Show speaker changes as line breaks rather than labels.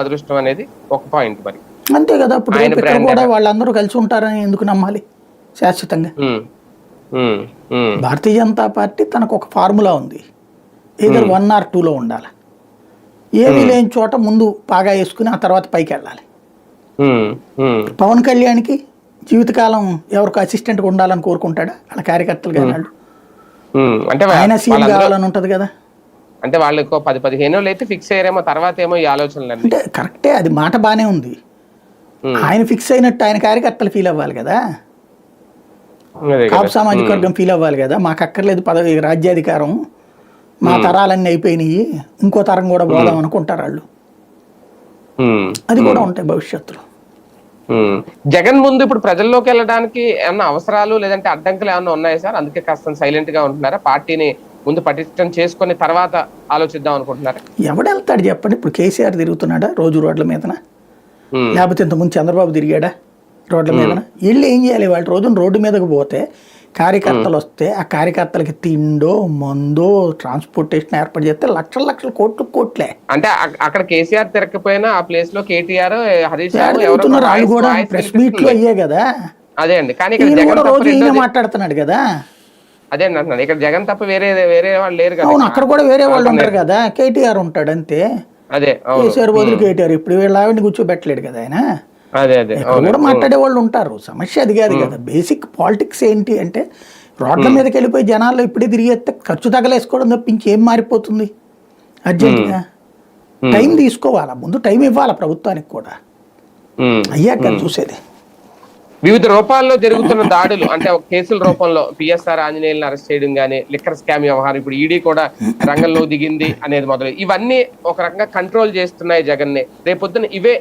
అదృష్టం అనేది ఒక పాయింట్ మరి.
అంతే కదా. ఇప్పుడు
ఆయన
రేపు ఇక్కడ
బ్రాండ్
కూడా వాళ్ళందరూ కలిసి ఉంటారని ఎందుకు నమ్మాలి శాశ్వతంగా? భారతీయ జనతా పార్టీ తనకు ఒక ఫార్ములా ఉంది, ఏదో 1 or 2లో ఉండాలి. ఏమీ లేని చోట ముందు బాగా వేసుకుని ఆ తర్వాత పైకి వెళ్ళాలి. పవన్ కళ్యాణ్కి జీవితకాలం ఎవరికి అసిస్టెంట్గా ఉండాలని కోరుకుంటాడా? వాళ్ళ కార్యకర్తలు కానీ వాళ్ళు
అంటే
ఆయన సీఎం కావాలని ఉంటది కదా.
అంటే వాళ్ళు 10-15 ఏళ్ళు అయితే ఫిక్స్ అయ్యారేమో, తర్వాత ఏమో ఈ ఆలోచనలు
అంటే కరెక్టే, అది మాట బానే ఉంది. ఆయన ఫిక్స్ అయినట్టు ఆయన కార్యకర్తలు ఫీల్ అవ్వాలి కదా, కాపు సామాజిక వర్గం ఫీల్ అవ్వాలి కదా. మాకు అక్కర్లేదు పదవి రాజ్యాధికారం, మా తరాలన్నీ అయిపోయినాయి, ఇంకో తరం కూడా పోదాం అనుకుంటారు వాళ్ళు. అది కూడా ఉంటాయి భవిష్యత్తులో.
జగన్ ముందు ఇప్పుడు ప్రజల్లోకి వెళ్ళడానికి ఏమన్నా అవసరాలు లేదంటే అడ్డంకులు ఏమన్నా ఉన్నాయా సార్? అందుకే కాస్త సైలెంట్ గా ఉంటున్నారా? పార్టీని ముందు పటిష్టం చేసుకుని తర్వాత ఆలోచిద్దాం అనుకుంటున్నారా?
ఎవడెళ్తాడు చెప్పండి? ఇప్పుడు కేసీఆర్ తిరుగుతున్నాడా రోజు రోడ్ల మీదన? లేకపోతే ఇంతకుముందు చంద్రబాబు తిరిగాడా రోడ్ల మీదన? వీళ్ళు ఏం చేయాలి? వాళ్ళు రోజున రోడ్డు మీదకి పోతే కార్యకర్తలు వస్తే ఆ కార్యకర్తలకి తిండో మందో ట్రాన్స్పోర్టేషన్ ఏర్పాటు చేస్తే లక్షల కోట్లే.
అంటే అక్కడ కేసీఆర్ తిరగకపోయినా ఆ ప్లేస్ లో కేటీఆర్, హరీష్
వాళ్ళు కూడా ప్రెస్ మీట్ లో అయ్యే కదా.
అదే అండి, కానీ
రోజు ఈయన మాట్లాడుతున్నాడు కదా.
అదే అంటున్నాను, ఇక్కడ జగన్ తప్ప వేరే వాళ్ళు లేరు కదా.
అవును, అక్కడ కూడా వేరే వాళ్ళు ఉంటారు కదా. కేటీఆర్ ఉంటాడు అంతే.
అదే
కేసీఆర్ బదులు కేటీఆర్. ఇప్పుడు వీళ్ళ ఆవిడని కూర్చోబెట్టలేడు కదా ఆయన. కూడా మాట్లాడే వాళ్ళు ఉంటారు. సమస్య అది కాదు కదా. బేసిక్ పాలిటిక్స్ ఏంటి అంటే రోడ్ల మీదకి వెళ్ళిపోయి జనాల్లో ఇప్పుడే తిరిగేస్తే ఖర్చు తగలేసుకోవడం తప్ప ఇంకేం మారిపోతుంది? అర్జెంటుగా టైం తీసుకోవాలా, ముందు టైం ఇవ్వాలా ప్రభుత్వానికి కూడా, అయ్యాక చూసేది.
వివిధ రూపాల్లో జరుగుతున్న దాడులు అంటే కేసుల రూపంలో పిఎస్ఆర్ ఆంజనేయులను అరెస్ట్ చేయడం కానీ, లిక్కర్ స్కామ్ వ్యవహారం, ఇప్పుడు ఈడీ కూడా రంగంలో దిగింది అనేది మొదలు, ఇవన్నీ ఒక రకంగా కంట్రోల్ చేస్తున్నాయి జగన్ ని. రేపొద్దున ఇవే